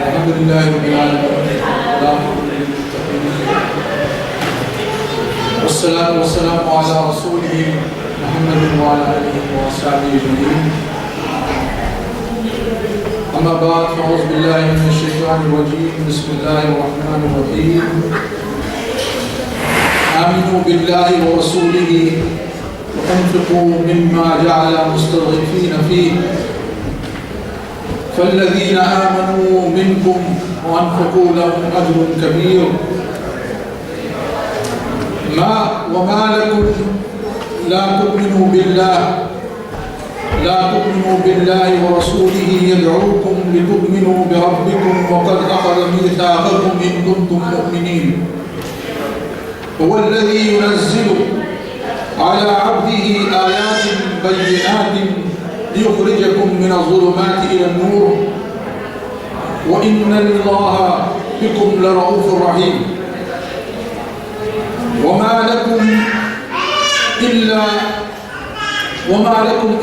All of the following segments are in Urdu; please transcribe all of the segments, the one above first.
الحمدللہ رب العالمین والصلاة والسلام علی رسولہ محمد وعلی آلہ وصحبہ اجمعین. اما بعد فاعوذ باللہ من الشیطان الرجیم. بسم اللہ الرحمن الرحیم. آمنوا باللہ ورسولہ وانفقوا مما جعل مستضعفین فیہ فالذین آمنوا منکم وانفقوا لهم اجر کبیر. وما لكم لا تؤمنوا بالله ورسوله يدعوكم لتؤمنوا بربكم وقد أخذ ميثاقكم إن كنتم مؤمنين. هو الذي ينزل على عبده آيات بينات ليخرجكم من الظلمات إلى النور وإن الله بكم لرؤوف رحيم. وما لكم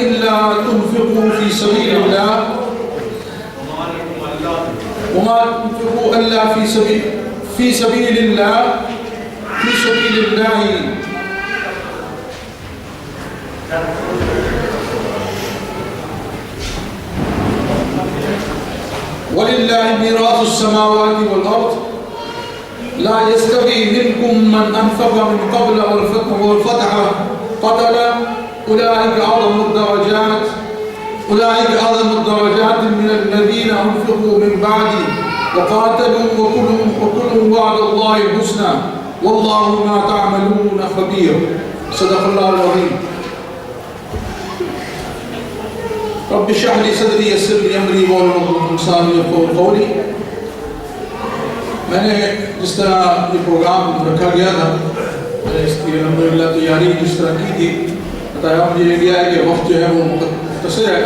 إلا تنفقوا في سبيل الله وما تنفقوا إلا في سبيل الله ولله ميراث السماوات والأرض لا يستوي منكم من أنفق من قبل والفتح قتل أولئك أعظم الدرجات من الذين أنفقوا من بعد وقاتلوا وكل وعد الله الحسنى والله ما تعملون خبير. صدق الله العظيم. رب اشرح لي صدري يسر لي أمري واحلل عقدة من لساني يفقهوا قولي. میں نے جس طرح یہ پروگرام رکھا گیا تھا میں نے اس کی الحمدللہ تیاری جس طرح کی تھی بتایا مجھے یہ گیا ہے کہ وقت جو ہے وہ مختصر ہے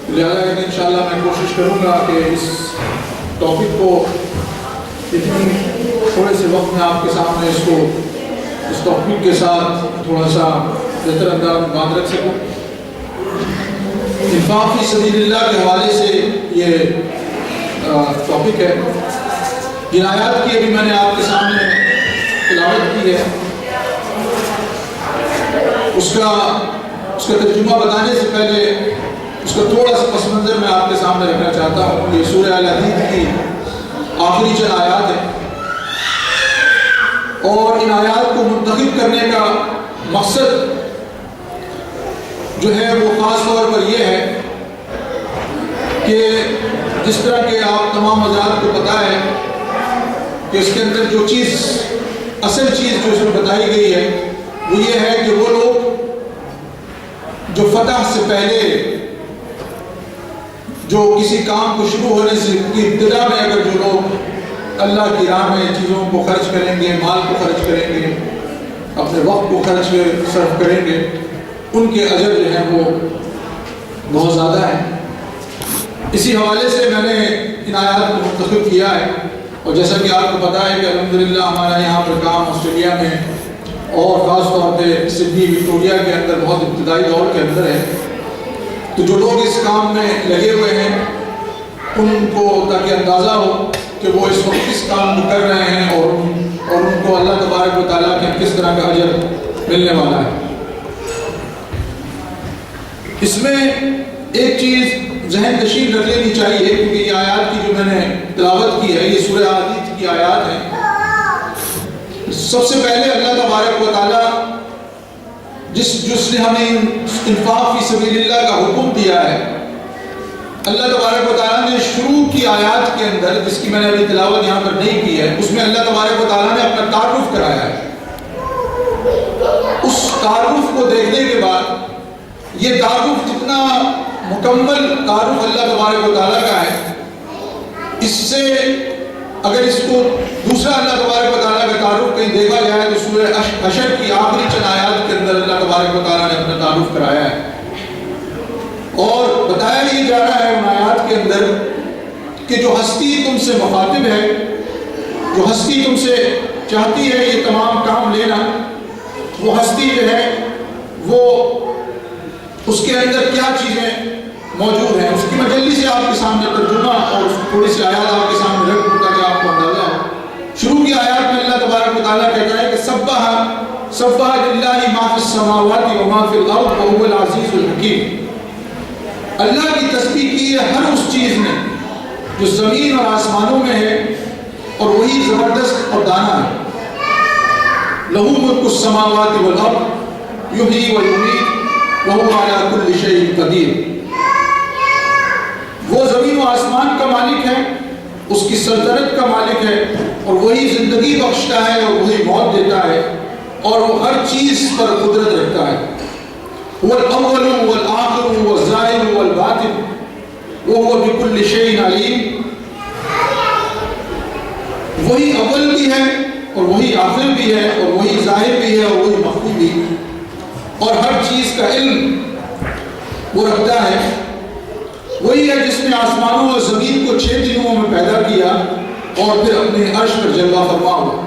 لہذا کہ انشاءاللہ میں کوشش کروں گا کہ اس ٹاپک کو اتنی تھوڑے سے وقت میں آپ کے سامنے اس ٹاپک کے ساتھ تھوڑا سا بہتر انداز میں بات رکھ سکوں. انفاق فی سبیل اللہ کے حوالے سے یہ ٹاپک ہے. جن آیات کی ابھی میں نے آپ کے سامنے تلاوت کی ہے اس کا ترجمہ بتانے سے پہلے اس کا تھوڑا سا پس منظر میں آپ کے سامنے رکھنا چاہتا ہوں. یہ سورہ الحدید کی آخری چند آیات ہیں اور ان آیات کو منتخب کرنے کا مقصد جو ہے وہ خاص طور پر یہ ہے کہ جس طرح کہ آپ تمام حضرات کو پتہ ہے کہ اس کے اندر جو اصل چیز جو اس میں بتائی گئی ہے وہ یہ ہے کہ وہ لوگ جو فتح سے پہلے جو کسی کام کو شروع ہونے سے ابتدا میں اگر جو لوگ اللہ کی راہ میں چیزوں کو خرچ کریں گے مال کو خرچ کریں گے اپنے وقت کو صرف کریں گے ان کے اجر جو ہیں وہ بہت زیادہ ہیں. اسی حوالے سے میں نے ان آیات کو منتخب کیا ہے اور جیسا کہ آپ کو پتہ ہے کہ الحمدللہ ہمارا یہاں پر کام آسٹریلیا میں اور خاص طور پہ سڈنی وکٹوریا کے اندر بہت ابتدائی دور کے اندر ہے. تو جو لوگ اس کام میں لگے ہوئے ہیں ان کو تاکہ اندازہ ہو کہ وہ اس وقت کس کام کو کر رہے ہیں اور ان کو اللہ تبارک و تعالیٰ کے کس طرح کا اجر ملنے والا ہے. اس میں ایک چیز ذہن نشین رکھ لینی چاہیے کیونکہ یہ آیات کی جو میں نے تلاوت کی ہے یہ سورہ الحدید کی آیات ہیں. سب سے پہلے اللہ تبارک و تعالیٰ جس نے ہمیں انفاق فی سبیل اللہ کا حکم دیا ہے اللہ تبارک و تعالیٰ نے شروع کی آیات کے اندر جس کی میں نے ابھی تلاوت یہاں پر نہیں کی ہے اس میں اللہ تبارک و تعالیٰ نے اپنا تعارف کرایا ہے. اس تعارف کو دیکھنے کے بعد یہ تعارف جتنا مکمل تعارف اللہ تبارک و تعالیٰ کا ہے اس سے اگر اس کو دوسرا اللہ تبارک و تعالیٰ کا تعارف کہیں دیکھا جائے تو سورہ حشر کی آخری چند آیات کے اندر اللہ تبارک و تعالیٰ نے اپنا تعارف کرایا ہے اور بتایا یہ جا رہا ہے ان آیات کے اندر کہ جو ہستی تم سے مخاطب ہے جو ہستی تم سے چاہتی ہے یہ تمام کام لینا وہ ہستی جو ہے وہ اس کے اندر کیا چیزیں موجود ہیں اس کی میں جلدی سے آپ کے سامنے ترجمہ اور تھوڑی سی آیات آپ کے سبح للہ ما فی السماوات و ما فی الارض وهو العزیز الحکیم. اللہ کی تسبیح کی ہے ہر اس چیز نے جو زمین اور آسمانوں میں ہے، اور وہی زبردست اور دانا ہے. لہو ملک السماوات والارض یحیی و یمیت وہو علی کل شیء قدیر. وہ زمین و آسمان کا مالک ہے، اس کی سلطنت کا مالک ہے، اور وہی زندگی بخشتا ہے اور وہی موت دیتا ہے، اور وہ ہر چیز پر قدرت رکھتا ہے. هو الاول والآخر والظاہر والباطن وهو بكل شيء علیم. وہی اول بھی ہے اور وہی آخر بھی ہے اور وہی ظاہر بھی ہے اور وہی مخفی بھی، اور ہر چیز کا علم وہ رکھتا ہے. وہی ہے جس نے آسمانوں اور زمین کو 6 دنوں میں پیدا کیا اور پھر اپنے عرش پر جلوہ فرما ہوا.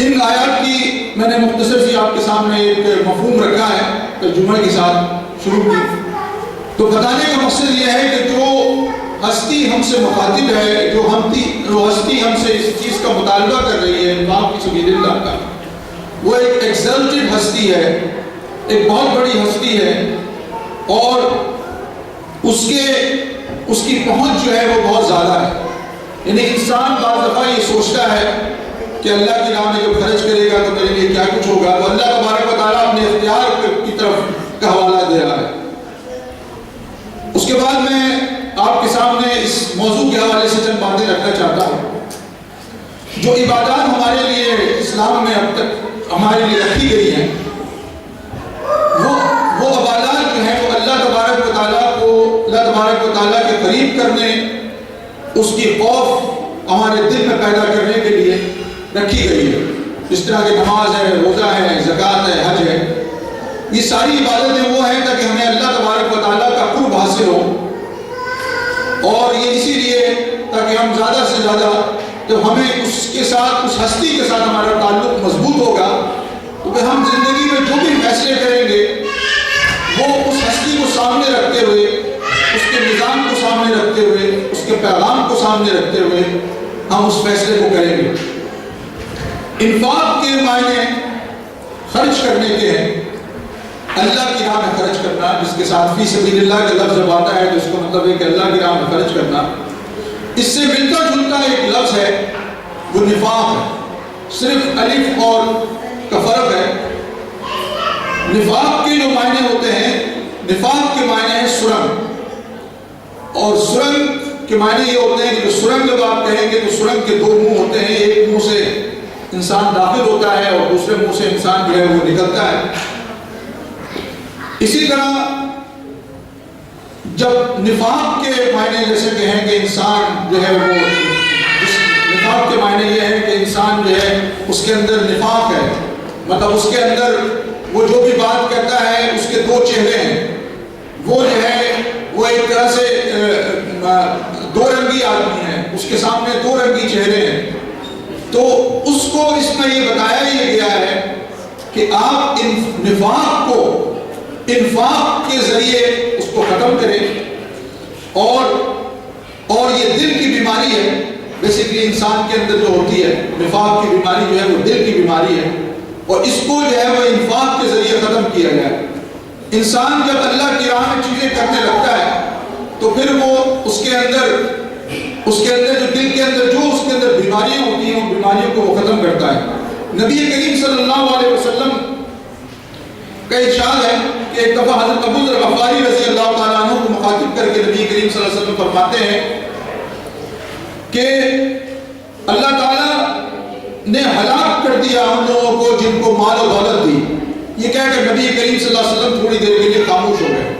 ان آیات کی میں نے مختصر سی آپ کے سامنے ایک مفہوم رکھا ہے، ترجمہ کے ساتھ شروع کی. تو بتانے کا مقصد یہ ہے کہ جو ہستی ہم سے مخاطب ہے، جو ہستی ہم سے اس چیز کا مطالبہ کر رہی ہے انفاق فی سبیل اللہ کا، وہ ایک ایکسلٹڈ ہستی ہے، ایک بہت بڑی ہستی ہے، اور اس کی پہنچ جو ہے وہ بہت زیادہ ہے. یعنی انسان بعض دفعہ یہ سوچتا ہے کہ اللہ کی راہ میں جب خرچ کرے گا تو میرے لیے کیا کچھ ہوگا، تو اللہ تبارک و تعالیٰ اپنے اختیار کی طرف کا حوالہ دے رہا ہے. اس کے بعد میں آپ کے سامنے اس موضوع کے حوالے سے چند باتیں رکھنا چاہتا ہوں. جو عبادات ہمارے لیے اسلام میں اب تک ہمارے لیے رکھی گئی ہیں، وہ عبادات جو ہیں وہ اللہ تبارک و تعالیٰ کے قریب کرنے، اس کی خوف ہمارے دل میں پیدا کرنے کے لیے رکھی گئی ہے. جس طرح کہ نماز ہے، روزہ ہے، زکوٰۃ ہے، حج ہے، یہ ساری عبادتیں وہ ہیں تاکہ ہمیں اللہ تبارک و تعالیٰ کا قرب حاصل ہو. اور یہ اسی لیے تاکہ ہم زیادہ سے زیادہ جب ہمیں اس کے ساتھ، اس ہستی کے ساتھ ہمارا تعلق مضبوط ہوگا تو پھر ہم زندگی میں جو بھی فیصلے کریں گے وہ اس ہستی کو سامنے رکھتے ہوئے، اس کے نظام کو سامنے رکھتے ہوئے، اس کے پیغام کو سامنے رکھتے ہوئے ہم اس فیصلے کو کریں گے. انفاق کے معنی خرچ کرنے کے ہیں، اللہ کی راہ میں خرچ کرنا، جس کے ساتھ فی سبیل اللہ کا لفظ جب آتا ہے تو اس کا مطلب ہے کہ اللہ کی راہ میں خرچ کرنا. اس سے ملتا جلتا ایک لفظ ہے وہ نفاق ہے، صرف الف اور کا فرق ہے. نفاق کے جو معنی ہوتے ہیں، نفاق کے معنی ہے سرنگ، اور سرنگ کے معنی یہ ہوتے ہیں کہ سرنگ جب آپ کہیں گے تو سرنگ کے 2 منہ ہوتے ہیں، ایک منہ سے انسان داخل ہوتا ہے اور دوسرے منہ سے انسان جو ہے وہ نکلتا ہے. اسی طرح جب نفاق کے معنی جیسے کہیں کہ انسان جو ہے وہ، نفاق کے معنی یہ ہے کہ انسان جو ہے اس کے اندر نفاق ہے، مطلب اس کے اندر وہ جو بھی بات کہتا ہے اس کے 2 چہرے ہیں، وہ جو ہے وہ ایک طرح سے 2 رنگی آدمی ہے، اس کے سامنے 2 رنگی چہرے ہیں. تو اس کو اس میں یہ بتایا ہی گیا ہے کہ آپ نفاق کو انفاق کے ذریعے اس کو ختم کریں. اور یہ دل کی بیماری ہے، بیسیکلی انسان کے اندر جو ہوتی ہے نفاق کی بیماری جو ہے وہ دل کی بیماری ہے، اور اس کو جو ہے وہ انفاق کے ذریعے ختم کیا گیا ہے. انسان جب اللہ کی راہ میں چیزیں کرنے لگتا ہے تو پھر وہ اس کے اندر جو دل کے اندر جو اس کے اندر بیماریاں ہوتی ہیں، ان بیماریوں کو وہ ختم کرتا ہے. نبی کریم صلی اللہ علیہ وسلم کا ارشاد ہے کہ ایک دفعہ حضرت ابو ذر غفاری رضی اللہ تعالیٰ عنہ کو مخاطب کر کے نبی کریم صلی اللہ علیہ وسلم فرماتے ہیں کہ اللہ تعالیٰ نے ہلاک کر دیا ان لوگوں کو جن کو مال و دولت دی. یہ کہہ کر نبی کریم صلی اللہ علیہ وسلم تھوڑی دیر کے لیے خاموش ہو گئے.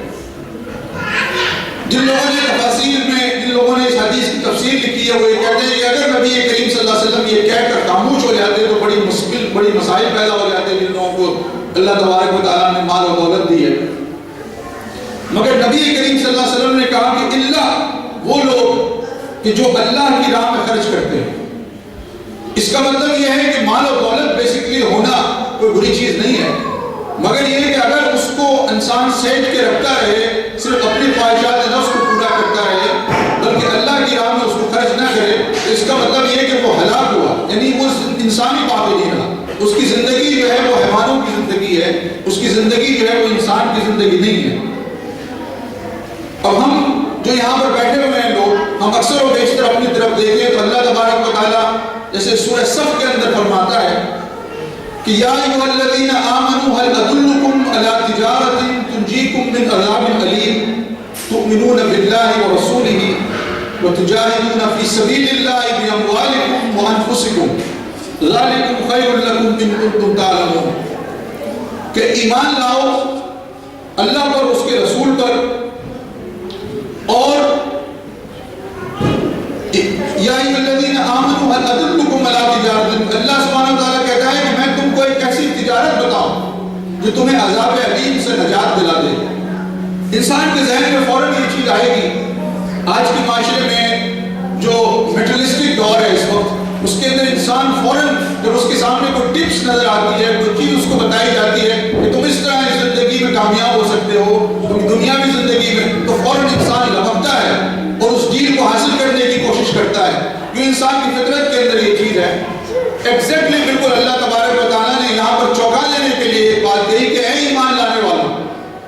جن لوگوں نے تفاسیر میں، جن لوگوں نے اس حدیث کی تفسیر لکھی ہے وہ یہ کہتے ہیں کہ اگر نبی کریم صلی اللہ علیہ وسلم یہ کہہ کر خاموش ہو جاتے تو بڑی مسائل پیدا ہو جاتے جن لوگوں کو اللہ تبارک و تعالیٰ نے مال و دولت دی ہے. مگر نبی کریم صلی اللہ علیہ وسلم نے کہا کہ اللہ وہ لوگ کہ جو اللہ کی راہ میں خرچ کرتے ہیں. اس کا مطلب یہ ہے کہ مال و دولت بیسیکلی ہونا کوئی بری چیز نہیں ہے، مگر یہ کہ اگر اس کو انسان سیٹ کے رکھتا رہے، صرف اپنی خواہشات نفس کو پورا کرتا رہے، بلکہ اللہ کی راہ میں اس کو خرچ نہ کرے، تو اس کا مطلب یہ کہ وہ ہلاک ہوا، یعنی وہ انسانی پاک نہیں رہا، اس کی زندگی جو زندگی جو ہے وہ انسان کی زندگی نہیں ہے۔ اب ہم جو یہاں پر بیٹھے ہوئے ہیں لوگ، ہم اکثر و بیشتر اپنی طرف دیکھیں تو اللہ تبارک و تعالیٰ جیسے سورہ صف کے اندر فرماتا ہے کہ یا ایھا الذین آمنوا هل ادلکم علی تجارۃ تنجیکم من عذاب الیم تؤمنون باللہ ورسولہ وتجاہدون فی سبیل اللہ باموالکم وانفسکم ذالکم خیر لکم ان کنتم تعلمون، کہ ایمان لاؤ اللہ پر، اس کے رسول پر، اور یا ایھا الذین آمنوا هل ادلکم علی تجارۃ، اللہ سبحانہ وتعالیٰ کہتا ہے کہ میں تم کو ایک ایسی تجارت بتاؤں جو تمہیں عذاب علیم سے نجات دلا دے۔ انسان کے ذہن میں فوراً یہ چیز آئے گی، آج کے معاشرے میں جو میٹرلسٹک دور ہے اس وقت، اس کے اندر انسان فوراً جب اس کے سامنے کوئی ٹپس نظر آتی ہے، کوئی چیز اس کو بتائی جاتی ہے کہ تم اس طرح اس زندگی میں کامیاب ہو سکتے ہو، تم دنیاوی زندگی میں، تو فوراً انسان لبکتا ہے اور اس ڈیل کو حاصل کرنے کی کوشش کرتا ہے، کیونکہ انسان کی فطرت کے اندر یہ چیز ہے۔ ایگزیکٹلی بالکل اللہ تبارک و تعالیٰ نے یہاں پر چونکا دینے کے لیے ایک بات کہی کہ اے ایمان لانے والوں،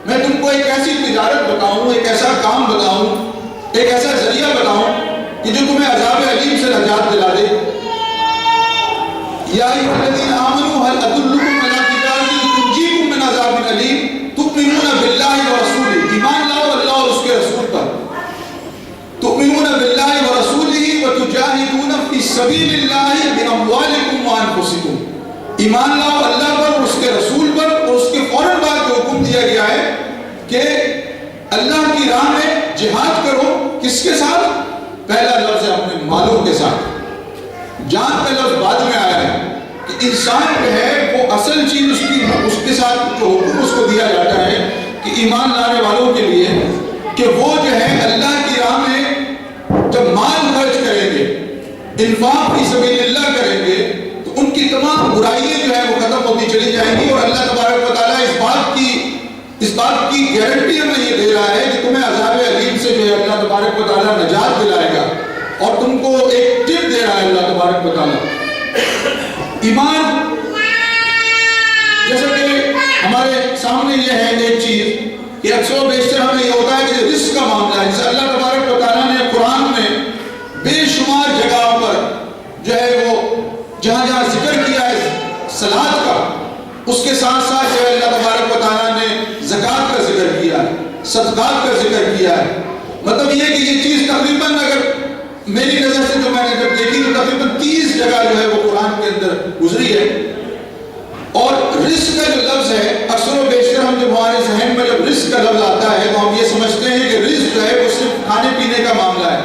میں تم کو ایک ایسی تجارت بتاؤں، ایک ایسا کام بتاؤں، ایک ایسا ذریعہ بتاؤں کہ جو تمہیں عذاب علیم سے نجات دلا دے۔ یا ایھا الذین آمنوا هل ادلکم علی تجارۃ تنجیکم من عذاب علیم تؤمنون باللہ ورسولہ، ایمان لاؤ اللہ اور اس کے رسول پر، تؤمنون باللہ ورسولہ وتجاہدون فی سبیل اللہ باموالکم وانفسکم، ایمان لاؤ اللہ پر اور اس کے رسول پر، اور اس کے فوراً بعد جو حکم دیا گیا ہے کہ اللہ کی راہ میں جہاد کرو، کس کے ساتھ؟ پہلا لفظ ہے اپنے مالوں کے ساتھ، جان کا لفظ بعد میں آیا ہے کہ انسان جو ہے وہ اصل چیز اس کے ساتھ جو حکم اس کو دیا جاتا ہے کہ ایمان لانے والوں کے لیے کہ وہ جو ہے اللہ کی راہ میں جب مال خرچ کریں گے، انفاق فی سبیل اللہ کریں گے، تو ان کی تمام برائیاں جو ہے وہ ختم ہوتی چلی جائیں گی، اور اللہ تبارک و تعالیٰ اس بات کی گارنٹی ہمیں یہ دے رہا ہے کہ تمہیں عذاب علیم سے جو ہے اللہ تبارک و تعالیٰ نجات دلائے گا، اور تم کو ایک ٹپ دے رہا ہے اللہ تبارک و تعالیٰ۔ ایمان جیسا کہ ہمارے سامنے یہ ہے ایک چیز کہ اکثر و بیشتر ہمیں یہ ہوتا ہے کہ رزق کا معاملہ ہے، جسے اللہ تبارک و تعالیٰ نے قرآن میں بے شمار جگہوں پر جو ہے وہ جہاں جہاں ذکر کیا ہے صلاۃ کا، اس کے ساتھ ساتھ جو ہے اللہ تبارک و تعالیٰ نے زکوٰۃ کا ذکر کیا ہے، صدقات کا ذکر کیا ہے۔ مطلب یہ کہ یہ چیز تقریباً اگر میری نظر سے جو میں نے جب دیکھی تو تقریباً 30 جگہ جو ہے وہ قرآن کے اندر گزری ہے۔ اور رزق کا جو لفظ ہے، اکثر و بیشتر ہم جب ہمارے ذہن میں جب رزق کا لفظ آتا ہے تو ہم یہ سمجھتے ہیں کہ رزق جو ہے وہ صرف کھانے پینے کا معاملہ ہے،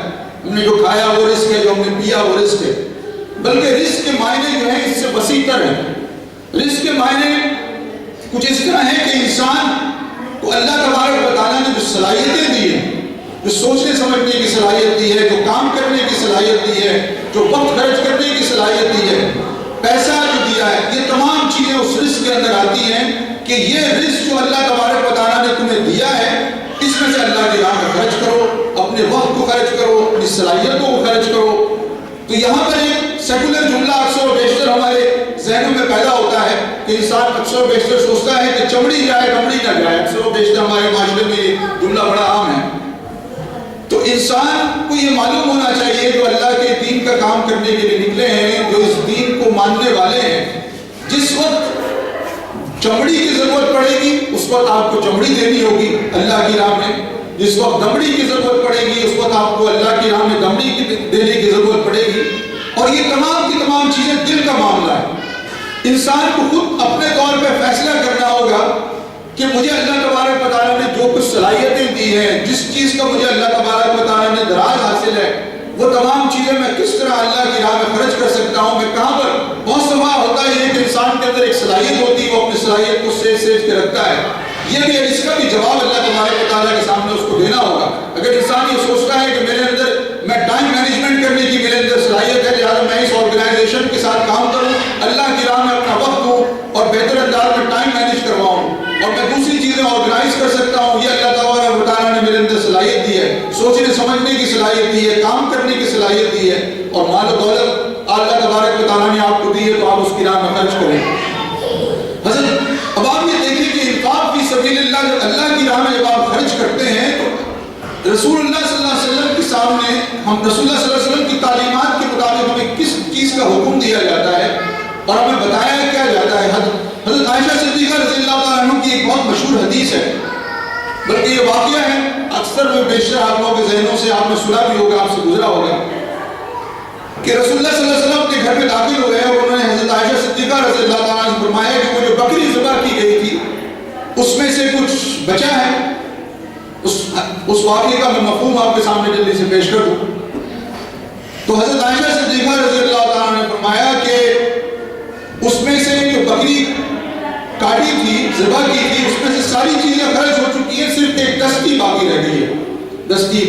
ہم نے جو کھایا وہ رزق ہے، جو ہم نے پیا وہ رزق ہے، بلکہ رزق کے معنی جو ہیں اس سے وسیع تر ہیں۔ رزق کے معنی کچھ اس طرح ہے کہ انسان کو اللہ تبارک و تعالیٰ نے جو صلاحیتیں دی ہیں، جو سوچنے سمجھنے کی صلاحیت دی ہے، جو کام کرنے کی صلاحیت دی ہے، جو وقت خرچ کرنے کی صلاحیت دی ہے، پیسہ جو دیا ہے، یہ تمام چیزیں اس رزق کے اندر آتی ہیں کہ یہ رزق جو اللہ تبارک و تعالیٰ نے تمہیں دیا ہے، اس میں سے اللہ کی راہ میں خرچ کرو، اپنے وقت کو خرچ کرو، اپنی صلاحیتوں کو خرچ کرو۔ تو یہاں پر ایک سیکولر جملہ اکثر و بیشتر ہمارے ذہنوں میں پیدا ہوتا ہے کہ انسان اکثر و بیشتر سوچتا ہے کہ چمڑی جائے کمڑی نہ جائے، اکثر و بیشتر ہمارے معاشرے میں یہ جملہ بڑا عام ہے۔ تو انسان کو یہ معلوم ہونا چاہیے جو اللہ کے دین کا کام کرنے کے لیے نکلے ہیں، جو اس دین کو ماننے والے ہیں، جس وقت چمڑی کی ضرورت پڑے گی اس وقت آپ کو چمڑی دینی ہوگی اللہ کی راہ میں، جس وقت دمڑی کی ضرورت پڑے گی اس وقت آپ کو اللہ کی راہ میں دمڑی دینے کی ضرورت پڑے گی۔ اور یہ تمام کی تمام چیزیں دل کا معاملہ ہے۔ انسان کو خود اپنے طور پہ فیصلہ کرنا ہوگا کہ مجھے اللہ تبارک و تعالیٰ نے جو کچھ صلاحیتیں دی ہیں، جس چیز کا مجھے اللہ تبارک و تعالیٰ نے دراز حاصل ہے، وہ تمام چیزیں میں کس طرح اللہ کی راہ میں خرچ کر سکتا ہوں، میں کہاں پر۔ بہت سماں ہوتا ہے کہ انسان کے اندر ایک صلاحیت ہوتی ہے، وہ اپنی صلاحیت کو سیج کے رکھتا ہے، یہ بھی اس کا بھی جواب اللہ تبارک و تعالیٰ کے سامنے اس کو دینا ہوگا۔ اگر انسان یہ سوچتا ہے کہ میرے اندر میں ٹائم مینجمنٹ کرنے کی میرے اندر صلاحیت ہے، لہٰذا میں اس آرگنائزیشن کے ساتھ کام کروں، اللہ کی راہ میں اپنا وقت دوں اور بہتر انداز میں ٹائم مینیج کرواؤں، اور میں دوسری چیزیں آرگنائز کر سکتا ہوں، یہ اللہ تبارک و تعالیٰ نے میرے اندر صلاحیت دی ہے، سوچنے سمجھنے کی صلاحیت دی ہے، کام کرنے کی صلاحیت دی ہے، اور مال و دولت اللہ تبارک و تعالیٰ نے آپ کو دی ہے تو آپ اس کی راہ میں خرچ کریں۔ حضرت اب آپ یہ دیکھیں کہ انفاق رسول اللہ صلی اللہ علیہ وسلم کے سامنے ہم رسول اللہ صلی اللہ علیہ وسلم کی تعلیمات کے مطابق ہمیں کس چیز کا حکم دیا جاتا ہے اور ہمیں بتایا کیا جاتا ہے. حضرت عائشہ صدیقہ رضی اللہ تعالیٰ عنہ کی ایک بہت مشہور حدیث ہے، بلکہ یہ واقعہ ہے اکثر میں بیشتر آپ لوگوں کے ذہنوں سے آپ نے سنا بھی ہوگا، آپ سے گزرا ہوگا کہ رسول اللہ صلی اللہ علیہ وسلم اپنے گھر میں داخل ہوئے اور انہوں نے حضرت عائشہ صدیقہ رضی اللہ تعالیٰ عنہ سے فرمایا کہ وہ جو بکری ذبح کی گئی تھی اس میں سے کچھ بچا ہے. اس واقعے کا میں مفہوم آپ کے سامنے جلدی سے پیش کر دوں. تو حضرت عائشہ صدیقہ رضی اللہ تعالیٰ نے فرمایا کہ اس میں سے جو بکری کاٹی تھی، ذبح کی تھی، اس میں سے ساری چیزیں خرچ ہو چکی ہیں، صرف ایک دستی باقی رہ گئی ہے، دستی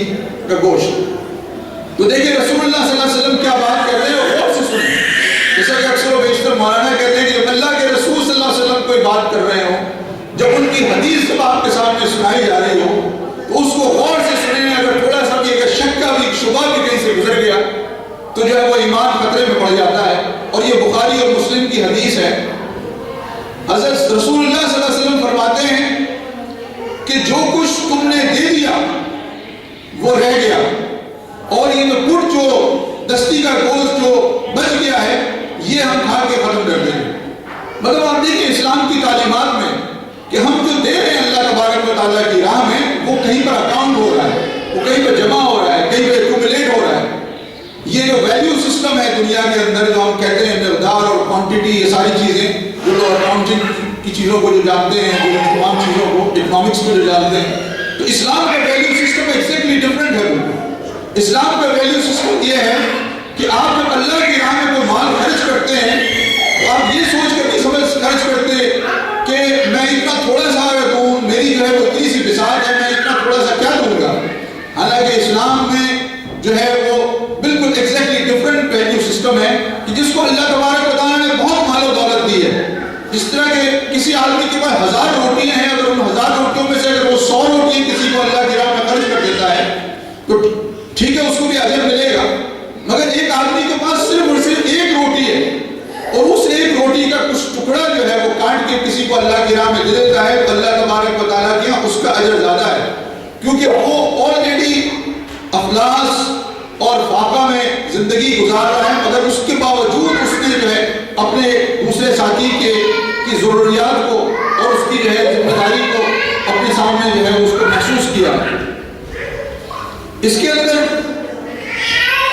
کا گوشت. تو دیکھیں رسول اللہ صلی اللہ علیہ وسلم کیا بات کر رہے ہیں اور غور سے سنیں. جیسا کہ اکثر و بیشتر مولانا کہتے ہیں کہ جب اللہ کے رسول صلی اللہ علیہ وسلم کوئی بات کر رہے ہوں، جب ان کی حدیث جب آپ کے سامنے سنائی جا رہی ہو تو اس کو غور سے سنیں. اگر تھوڑا سا بھی اگر شک کا بھی شبہ بھی کہیں سے گزر گیا تو جو ہے وہ ایمان خطرے میں پڑ جاتا ہے. اور یہ بخاری اور مسلم کی حدیث ہے. حضرت رسول اللہ صلی اللہ علیہ وسلم فرماتے ہیں کہ جو کچھ تم نے دے دیا وہ رہ گیا، اور یہ جو پٹ جو دستی کا گوشت جو بچ گیا ہے یہ ہم کھا کے ختم کر دیں گے. مطلب آپ دیکھیں اسلام کی تعلیمات میں کہ ہم جو دے رہے ہیں اللہ تبارک و تعالیٰ کی راہ میں وہ کہیں پر اکاؤنٹ ہو رہا ہے، وہ کہیں پر جمع ہو رہا ہے، کہیں پر ایکومولیٹ ہو رہا ہے. یہ جو ویلیو سسٹم ہے دنیا کے اندر جو ہم کہتے ہیں مقدار اور کوانٹٹی، یہ ساری چیزیں جو لوگ اکاؤنٹنگ کی چیزوں کو جو جانتے ہیں، جو تمام چیزوں کو اکنامکس کو جو جانتے ہیں، تو اسلام کا ویلیو سسٹم ایگزیکٹلی ڈفرینٹ ہے. اسلام کا ویلیو سسٹم یہ ہے کہ آپ جب اللہ کی راہ میں کوئی مال خرچ کرتے ہیں تو آپ یہ سوچ کر نہیں سمجھ خرچ کرتے کہ میں اتنا تھوڑا سا دوں، میری جو ہے وہ اتنی سی بساط ہے، میں اتنا تھوڑا سا کیا دوں گا. حالانکہ اسلام میں جو ہے وہ بالکل ایگزیکٹلی ڈفرینٹ ویلیو سسٹم ہے کہ جس کو اللہ تبارک و تعالیٰ نے بہت مال و دولت دی ہے. اس طرح کہ کسی آدمی کے پاس 1000 روٹیاں ہیں، اگر ان 1000 روٹیوں میں سے اگر وہ 100 روٹیاں کسی کو اللہ کی راہ میں خرچ کر دیتا ہے تو ٹھیک ہے، اس کو بھی اجر ملے گا. مگر ایک آدمی کے پاس صرف اور صرف ایک روٹی ہے اور اس ایک روٹی کا کچھ ٹکڑا جو ہے وہ کاٹ کے کسی کو اللہ کی راہ میں دے دیتا ہے تو اللہ تبارک و تعالیٰ کے یہاں اس کا اجر زیادہ ہے، کیونکہ وہ آلریڈی افلاس اور فاقہ میں زندگی گزار رہا ہے، مگر اس کے باوجود اس نے جو ہے اپنے دوسرے ساتھی کی ضروریات کو اور اس کی جو ہے ذمہ داری کو اپنے سامنے جو ہے اس کو محسوس کیا. اس کے اندر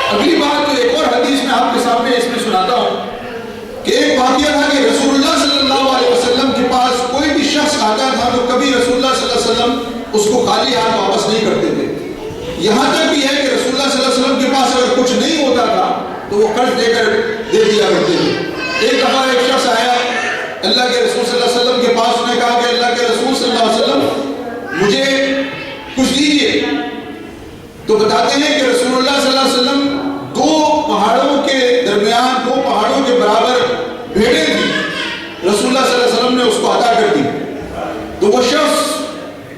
اگلی بات جو ایک اور حدیث میں آپ کے سامنے اس میں سناتا ہوں کہ ایک واقعہ تھا کہ رسول اللہ صلی اللہ علیہ وسلم کے پاس کوئی بھی شخص آتا تھا تو کبھی رسول اللہ صلی اللہ علیہ وسلم اس کو خالی ہاتھ واپس نہیں کرتے تھے. یہاں تک بھی ہے کہ رسول اللہ صلی اللہ علیہ وسلم کے پاس اگر کچھ نہیں ہوتا تھا تو وہ قرض دے کر دے دیا کرتے تھے. ایک دفعہ ایک شخص آیا اللہ کے رسول صلی اللہ علیہ وسلم کے پاس، اس نے کہا کہ اللہ کے رسول صلی اللہ علیہ وسلم مجھے کچھ دیجیے. تو بتاتے ہیں کہ رسول اللہ صلی اللہ علیہ وسلم 2 پہاڑوں کے درمیان 2 پہاڑوں کے برابر بھیڑیں تھیں، رسول اللہ صلی اللہ علیہ وسلم نے اس کو عطا کر دی. تو وہ شخص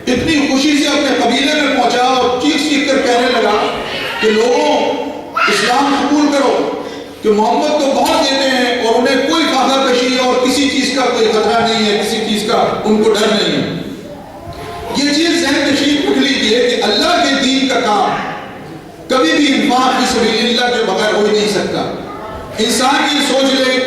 اتنی خوشی سے اپنے قبیلے میں پہنچا اور چیخ چیخ کر کہنے لگا کہ لوگوں اسلام قبول کرو کہ محمد تو بہت دیتے ہیں اور انہیں کوئی فاقہ کشی اور کسی چیز کا کوئی خطرہ نہیں ہے، کسی چیز کا ان کو ڈر نہیں ہے. یہ چیز ذہن نشین رکھ لیجیے کہ اللہ کے دین کا کام کبھی بھی انفاق فی سبیل اللہ کے بغیر ہو ہی نہیں سکتا. انسان یہ سوچ لے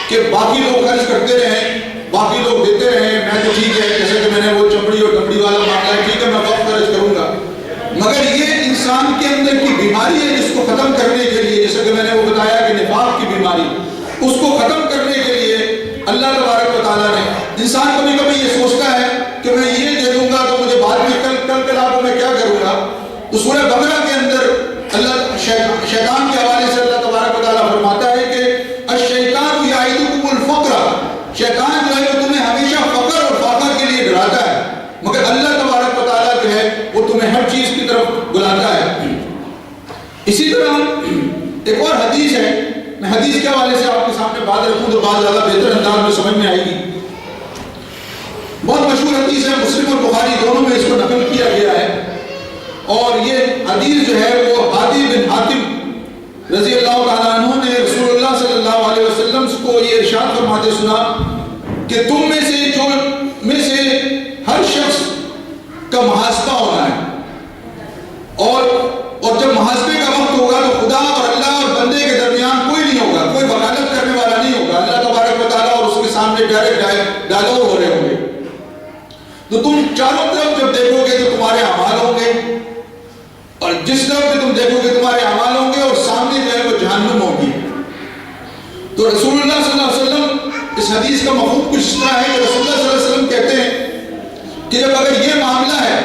کہ باقی لوگ خرچ کرتے رہیں، باقی لوگ دیتے رہیں، میں تو ٹھیک ہے، جیسے کہ میں نے وہ چمڑی اور ٹمڑی والا معاملہ ہے، ٹھیک ہے میں وقت خرچ کروں گا. مگر یہ انسان کے اندر کی بیماری ہے جس کو ختم کرنے کے لیے، جیسے کہ میں نے وہ بتایا کہ نفاق کی بیماری، اس کو ختم کرنے کے لیے اللہ تبارک و تعالیٰ نے انسان کبھی کبھی یہ سوچتا ہے کہ میں یہ دے دوں گا تو مجھے بعد میں کل کو میں کیا کروں گا. تو سورہ بقرہ کے اندر اللہ شیطان کے حوالے سے اللہ تبارک و تعالیٰ فرماتا ہے کہ الشیطان یعدکم الفقر، شیطان جو ہے وہ تمہیں ہمیشہ فقر اور فاقہ کے لیے ڈراتا ہے، مگر اللہ تبارک و تعالیٰ جو ہے وہ تمہیں ہر چیز کی طرف بلاتا ہے. اسی طرح ایک اور حدیث ہے، میں حدیث کے حوالے سے آپ کے سامنے بات رکھوں تو بات زیادہ بہتر انداز میں سمجھ میں آئے گی. بہت مشہور حدیث ہے، مسلم اور بخاری دونوں میں اس کو نقل کیا گیا ہے. اور یہ حدیث جو ہے وہ عدی بن حاتم رضی اللہ تعالیٰ عنہ نے رسول اللہ صلی اللہ علیہ وسلم کو یہ ارشاد فرماتے سنا کہ تم میں سے ہر شخص کا محاسبہ ہونا ہے. اور جب محاسبے کا وقت ہوگا تو خدا اور اللہ اور بندے کے درمیان کوئی نہیں ہوگا، کوئی وکالت کرنے والا نہیں ہوگا، اللہ تبارک و تعالیٰ اور اس کے سامنے ڈائریکٹ ڈائلاگ ہو رہے ہوں گے۔ تو تم چاروں طرف جب دیکھو گے تو تمہارے اعمال ہوں گے، اور جس طرف بھی تم دیکھو گے تمہارے اعمال ہوں گے، اور سامنے جو ہے وہ جہنم ہوگی۔ تو رسول اللہ صلی اللہ علیہ وسلم اس حدیث کا مفہوم کچھ اس طرح ہے کہ رسول اللہ صلی اللہ علیہ وسلم کہتے ہیں کہ جب اگر یہ معاملہ ہے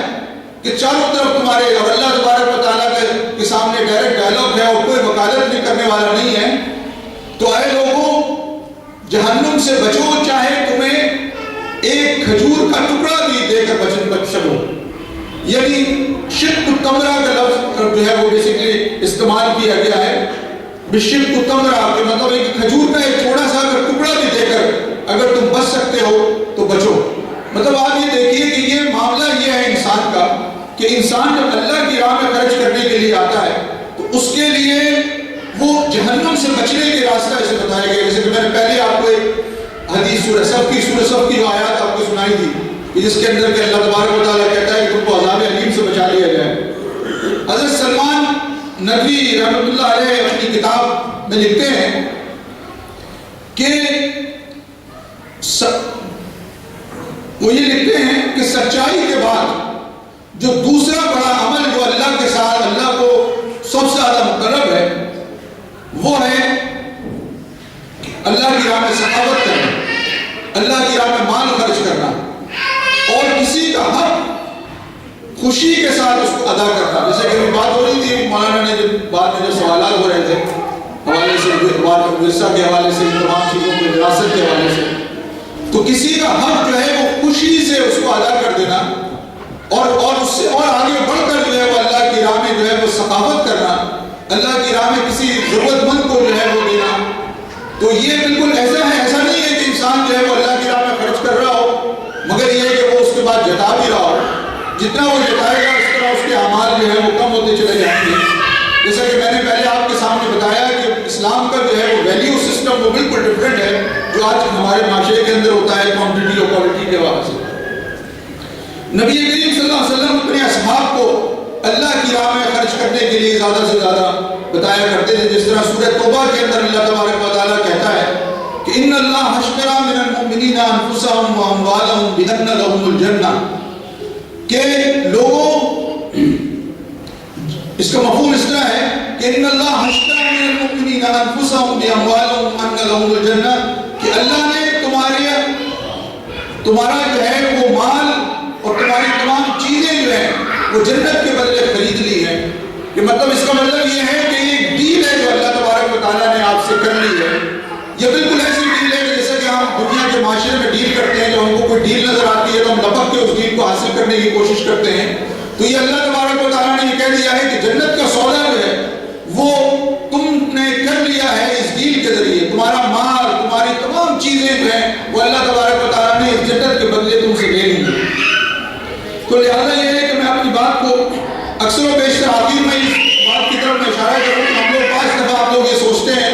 کہ چاروں طرف تمہارے اور اللہ تبارک و تعالیٰ کے سامنے ڈائریکٹ ڈائلاگ ہے اور کوئی وکالت نہیں کرنے والا نہیں ہے، تو اے لوگوں جہنم سے بچو، چاہے تمہیں ایک کھجور کا ٹکڑا بھی دے کر بچ سکو۔ یعنی شق التمرہ کا لفظ جو ہے وہ بیسیکلی استعمال کیا گیا ہے، بشق التمرہ کہ مطلب ایک کھجور کا ایک تھوڑا سا اگر ٹکڑا بھی دے کر اگر تم بچ سکتے ہو تو بچو۔ مطلب آپ یہ دیکھیے کہ یہ معاملہ یہ ہے انسان کا کہ انسان جب اللہ کی راہ میں خرچ کرنے کے لیے آتا ہے تو اس کے لیے وہ جہنم سے بچنے کے راستہ اسے بتایا گیا۔ جیسے کہ میں نے پہلے آپ کو ایک حدیث سورہ صف کی جو آیات آپ کو سنائی تھی کہ جس کے اندر کہ اللہ تبارک و تعالیٰ کہتا ہے کہ تم کو عذاب علیم سے بچا لیا جائے۔ حضرت سلمان ندوی رحمۃ اللہ علیہ اپنی کتاب میں لکھتے ہیں کہ وہ یہ لکھتے ہیں کہ سچائی کے بعد جو دوسرا بڑا عمل جو اللہ کے ساتھ اللہ کو سب سے زیادہ مقرب ہے وہ ہے اللہ کی راہ میں سخاوت کرنا، اللہ کی راہ میں مال خرچ کرنا، اور کسی کا حق خوشی کے ساتھ اس کو ادا کرنا۔ جیسے کہ بات ہو رہی تھی مولانا نے بعد میں جو سوالات ہو رہے تھے حوالے سے ورثہ کے حوالے سے، تمام چیزوں کے وراثت کے حوالے سے، تو کسی کا حق جو ہے وہ خوشی سے اس کو ادا کر دینا، اور اس سے اور آگے بڑھ کر جو ہے وہ اللہ کی راہ میں جو ہے وہ سخاوت کرنا، اللہ کی راہ میں کسی ضرورت مند کو جو ہے وہ دینا۔ تو یہ بالکل ایسا ہے، ایسا نہیں ہے کہ انسان جو ہے وہ اللہ کی راہ میں خرچ کر رہا ہو مگر یہ ہے کہ وہ اس کے بعد جتا بھی رہا ہو۔ جتنا وہ جتائے گا اس طرح اس کے اعمال جو ہے وہ کم ہوتے چلے جائیں گے۔ جیسا کہ میں نے پہلے آپ کے سامنے بتایا کہ اسلام کا جو ہے وہ ویلیو سسٹم وہ بالکل ڈفرینٹ ہے جو آج ہمارے معاشرے کے اندر ہوتا ہے کوانٹٹی اور کوالٹی کے حوالے سے۔ نبی کریم صلی اللہ علیہ وسلم اپنے اصحاب کو اللہ کی راہ میں خرچ کرنے کے لیے زیادہ سے زیادہ بتایا کرتے تھے، جس طرح سورہ توبہ کے اندر اللہ تبارک و تعالیٰ کہتا ہے کہ ان اللہ اشتری من المؤمنین انفسهم واموالهم بان لهم الجنہ، کہ لوگوں اس کا مفہوم اس طرح ہے کہ ان اللہ اشتری من المؤمنین انفسهم واموالهم ان لهم الجنہ، کہ اللہ نے تمہارا جو ہے وہ مال اور تمہاری تمام چیزیں جو ہیں وہ جنت کے بدلے خرید لی ہیں۔ کہ مطلب اس کا مطلب یہ ہے کہ یہ ایک ڈیل ہے جو اللہ تبارک و تعالیٰ نے آپ سے کر لی ہے۔ یہ بالکل ایسی ڈیل ہے کہ جیسے کہ ہم دنیا کے معاشرے میں ڈیل کرتے ہیں، جب ہم کو کوئی ڈیل نظر آتی ہے تو ہم لپک کے اس ڈیل کو حاصل کرنے کی کوشش کرتے ہیں۔ تو یہ اللہ تبارک و تعالیٰ نے یہ کہہ دیا ہے کہ جنت کا سودا جو ہے وہ تم نے کر لیا ہے اس ڈیل کے ذریعے، تمہارا مال، تمہاری تمام چیزیں جو ہیں وہ اللہ تبارک و تعالیٰ نے اس جنت کے بدلے تم سے لے لی ہیں۔ تو لہٰذا یہ ہے کہ میں اپنی بات کو اکثر و بیشتر آخر میں اس بات کی طرف میں اشارہ کروں کہ ہم لوگ 5 دفعہ آپ لوگ یہ سوچتے ہیں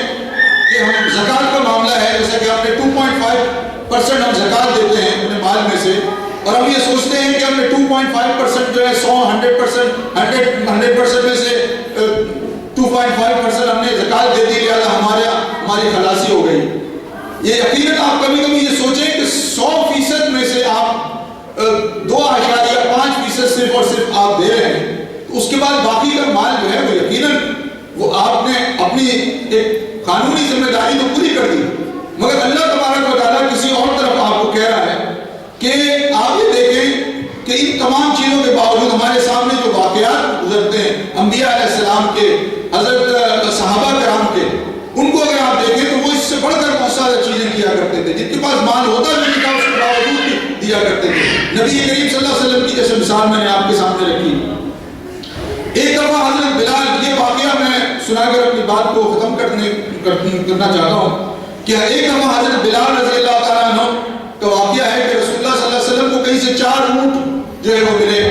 کہ ہم زکوٰۃ کا معاملہ ہے، جیسا کہ آپ نے 2.5% ہم زکوٰۃ دیتے ہیں اپنے مال میں سے، اور ہم یہ سوچتے ہیں کہ ہم نے 2.5% جو ہے 100% میں سے 2.5% ہم نے زکوٰۃ دے دی، لہٰذا ہماری خلاصی ہو گئی۔ یہ یقیناً آپ کبھی کبھی یہ سوچیں کہ 100% میں سے آپ 2.5% صرف اور صرف آپ دے رہے ہیں، تو اس کے بعد باقی کا مال جو ہے وہ یقیناً وہ آپ نے اپنی ایک قانونی ذمہ داری تو پوری کر دی، مگر اللہ تبارک و تعالیٰ کسی اور طرف آپ کو کہہ رہا ہے کہ آپ یہ دیکھیں کہ ان تمام چیزوں کے باوجود ہمارے سامنے جو واقعات گزرتے ہیں انبیاء علیہ السلام کے، حضرت صحابہ کرام کے، ان کو اگر آپ دیکھیں تو وہ اس سے بڑھ کر بہت ساری چیزیں کیا کرتے تھے، جن کے پاس مال ہوتا بھی نہیں تھا اس کے باوجود بھی دیا کرتے تھے۔ نبی کریم صلی اللہ علیہ وسلم کی جیسے مثال میں نے آپ کے سامنے رکھی۔ ایک دفعہ حضرت بلال، یہ واقعہ میں سنا کر اپنی بات کو ختم کرنا چاہتا ہوں کہ ایک دفعہ حضرت بلال رضی اللہ تعالیٰ عنہ کا واقعہ ہے کہ رسول اللہ صلی اللہ علیہ وسلم کو کہیں سے 4 اونٹ جو ہے وہ ملے،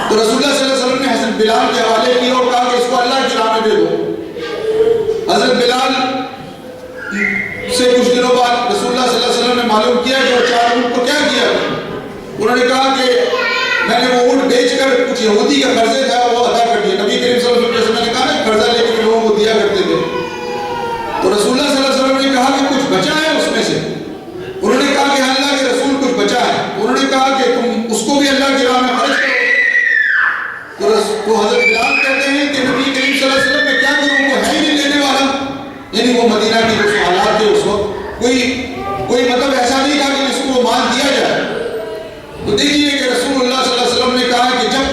تو رسول اللہ صلی اللہ علیہ وسلم نے حضرت بلال کے حوالے کیا اور کہا کہ اس کو اللہ کی راہ میں دے دو۔ حضرت بلال سے کچھ دنوں بعد رسول اللہ صلی اللہ علیہ وسلم نے معلوم کیا کہ وہ 4 اونٹ کو کیا کیا، انہوں نے کہا کہ میں نے وہ اونٹ بیچ کر کچھ یہودی کے قرضے تھا وہ ادا کر دیا. نبی کریم صلی اللہ علیہ وسلم جیسے میں نے کہا نا قرضہ لے کے لوگوں کو دیا کرتے تھے, تو رسول اللہ صلی اللہ علیہ وسلم نے کہا کہ کچھ بچا ہے اس میں سے. انہوں نے کہا کہ اللہ کے رسول کچھ بچا ہے. انہوں نے کہا کہ تم اس کو بھی اللہ کی راہ میں خرچ کرو. تو حضرت بلال کہتے ہیں کہ نبی کریم صلی اللہ علیہ وسلم میں کیا کروں, وہ ہے ہی نہیں لینے والا. یعنی وہ مدینہ کے جو حالات تھے اس وقت کوئی مطلب ایسا نہیں تھا کہ جس کو وہ مال دیا جائے. تو دیکھیے کہ رسول اللہ صلی اللہ علیہ وسلم نے کہا کہ جب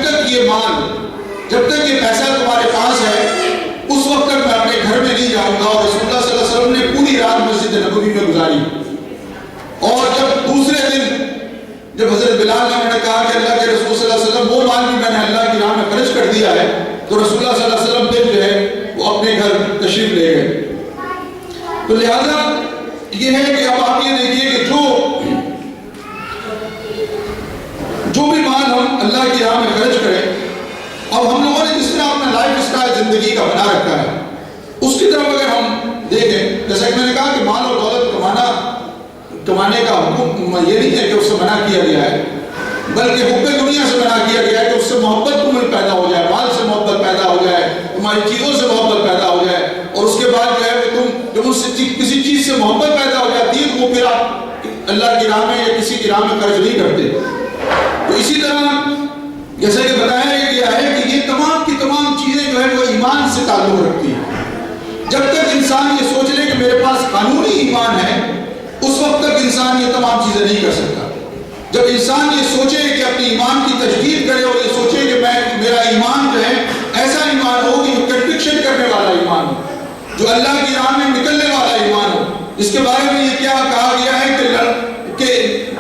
تک یہ پیسہ تمہارے پاس ہے اس وقت تک میں اپنے گھر میں نہیں جاؤں گا. اور رسول اللہ صلی اللہ علیہ وسلم نے پوری رات مسجد نبوی میں گزاری. اور جب دوسرے دن جب حضرت بلال نے کہا کہ اللہ کے رسول صلی اللہ علیہ وسلم وہ مال بھی میں نے اللہ کی راہ میں خرچ کر دیا ہے, تو رسول اللہ صلی اللہ علیہ وسلم پھر جو ہے وہ اپنے گھر تشریف لے گئے. تو لہذا یہ ہے کہ اب آپ یہ دیکھیے کہ جو بھی مال ہم اللہ کی راہ میں خرچ کریں, اب ہم لوگوں نے جس طرح اپنا لائف اسٹائل زندگی کا بنا رکھا ہے اس کی طرف اگر ہم دیکھیں, جیسا کہ میں نے کہا کہ مال اور دولت کمانے کا حکم یہ نہیں ہے کہ اس سے منع کیا گیا ہے, بلکہ حب دنیا سے منع کیا گیا ہے کہ اس سے محبت تمہیں پیدا ہو جائے, مال سے محبت پیدا ہو جائے, تمہاری چیزوں سے محبت پیدا ہو جائے, اور اس کے بعد جو ہے کہ تم جب اس سے کسی چیز سے محبت پیدا ہو جاتی ہے تو وہ پھر آپ اللہ کی راہ میں یا کسی کی راہ میں خرچ نہیں کرتے. تو اسی طرح جیسا کہ بتایا گیا ہے کہ یہ تمام کی تمام چیزیں جو ہے وہ ایمان سے تعلق رکھتی ہیں. جب تک انسان یہ سوچ لے کہ میرے پاس قانونی ایمان ہے اس وقت تک انسان یہ تمام چیزیں نہیں کر سکتا. جب انسان یہ سوچے کہ اپنی ایمان کی تجدید کرے اور یہ سوچے کہ میرا ایمان جو ہے ایسا ایمان ہو کہ جو کنوکشن کرنے والا ایمان ہو, جو اللہ کی راہ میں نکلنے والا ایمان ہو, اس کے بارے میں یہ کیا کہا گیا ہے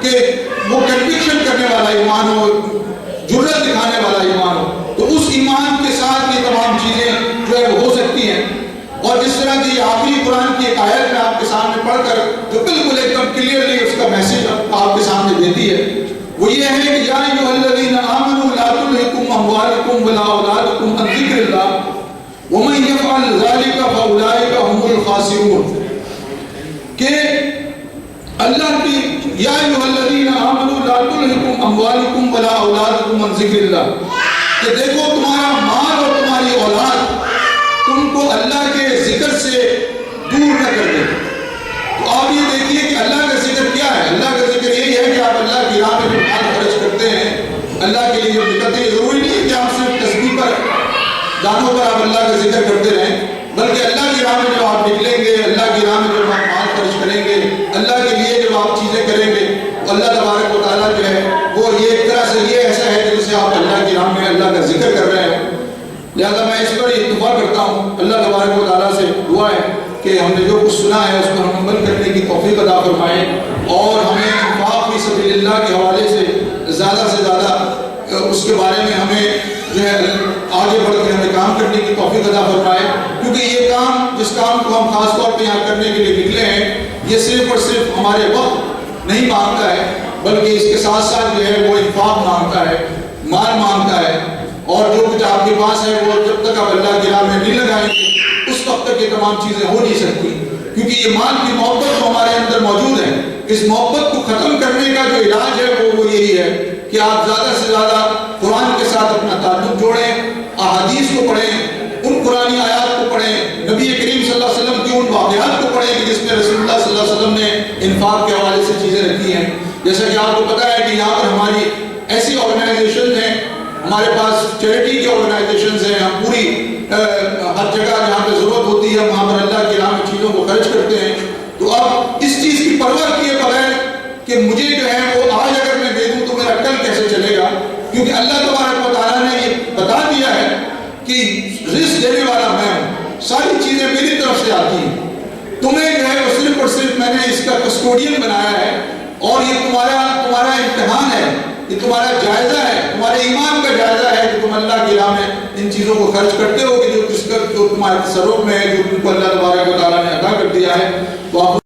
کہ وہ کنوکشن کرنے والا ایمان ہو, جرأت دکھانے والا ایمان ہو, تو اس ایمان کے ساتھ یہ تمام چیزیں جو ہے وہ ہو سکتی ہیں. اور جس طرح کی آخری قرآن کی ایک آیت میں آپ کے سامنے پڑھ کر جو بالکل ایک دم کلیئرلی اس کا میسج آپ کے سامنے دیتی ہے وہ یہ ہے کہ یا ایھا الذین آمنوا لا تلھکم اموالکم ولا اولادکم عن ذکر اللہ ومن یفعل ذلک فاولئک هم الخاسرون. کہ اللہ کی یا ایھا الذین آمنوا لا تلھکم اموالکم ولا اولادکم عن ذکر اللہ, کہ دیکھو تمہارا مال اور تمہاری اولاد تم کو اللہ کے ذکر سے دور نہ کر دے. تو آپ یہ دیکھیے کہ اللہ کا ذکر کیا ہے. اللہ کا ذکر یہی ہے کہ آپ اللہ کی راہ میں مال خرچ کرتے ہیں, اللہ کے لیے جب نکلتے ہیں, ضروری نہیں ہے کہ آپ صرف تسبیح پر گانوں پر آپ اللہ کا ذکر کرتے رہیں, بلکہ اللہ کی راہ میں جب آپ نکلیں گے, اللہ کی راہ میں جب آپ مال خرچ کریں گے, اللہ کے لیے جب آپ چیزیں کریں گے, تو اللہ تبارک و تعالیٰ جو ہے وہ یہ ایک طرح سے یہ ایسا ہے کہ جسے آپ اللہ کی راہ میں اللہ کا ذکر کر رہے ہیں. لہذا میں اس پر اتفاق کرتا ہوں, اللہ تبارک و تعالیٰ سے دعا ہے کہ ہم نے جو کچھ سنا ہے اس پر ہم عمل کرنے کی توفیق عطا فرمائے, اور ہمیں انفاق فی سبیل اللہ کے حوالے سے زیادہ اس کے بارے میں ہمیں جو ہے آگے بڑھ کے ہمیں کام کرنے کی توفیق عطا فرمائے. کیونکہ یہ کام جس کام کو ہم خاص طور پہ یہاں کرنے کے لیے نکلے ہیں یہ صرف اور صرف ہمارے وقت نہیں مانگتا ہے, بلکہ اس کے ساتھ ساتھ جو ہے وہ انفاق مانگتا ہے, مال مانگتا ہے, اور جو کچھ آپ کے پاس ہے وہ جب تک آپ اللہ کی راہ میں نہیں لگائیں گے اس وقت تک یہ تمام چیزیں ہو نہیں سکتی. کیونکہ یہ مال کی محبت تو ہمارے اندر موجود ہے, اس محبت کو ختم کرنے کا جو علاج ہے وہ یہی ہے کہ آپ زیادہ سے زیادہ قرآن کے ساتھ اپنا تعلق جوڑیں, احادیث کو پڑھیں, ان قرآنی آیات کو پڑھیں, نبی کریم صلی اللہ علیہ وسلم کی ان واقعات کو پڑھیں کہ جس میں رسول اللہ صلی اللہ علیہ وسلم نے انفاق کے حوالے سے چیزیں رکھی ہیں. جیسا کہ آپ کو پتہ ہے کہ یہاں پر ہماری ایسی آرگنائزیشنز ہیں, ہمارے پاس چیریٹی کی آرگنائزیشنز ہیں, ہم پوری ہر جگہ جہاں پہ ضرورت ہوتی ہے وہاں پر اللہ کی راہ میں چیزوں کو خرچ کرتے ہیں. تو اب اس چیز کی پرواہ کیے بغیر کہ مجھے جو ہے وہ آج اگر میں دے دوں تو میرا کل کیسے چلے گا, کیونکہ اللہ تبارک و تعالیٰ نے یہ بتا دیا ہے کہ رزق دینے والا میں ہوں, ساری چیزیں میری طرف سے آتی ہیں, تمہیں جو ہے وہ صرف اور صرف میں نے اس کا کسٹوڈین بنایا ہے, اور یہ تمہارا امتحان ہے, یہ تمہارا جائزہ ہے, تمہارے ایمان کا جائزہ ہے کہ تم اللہ کی راہ میں ان چیزوں کو خرچ کرتے ہو کہ جو تمہارے تصرف میں ہے, جو تم کو اللہ تبارک و تعالیٰ نے عطا کر دیا ہے. تو آپ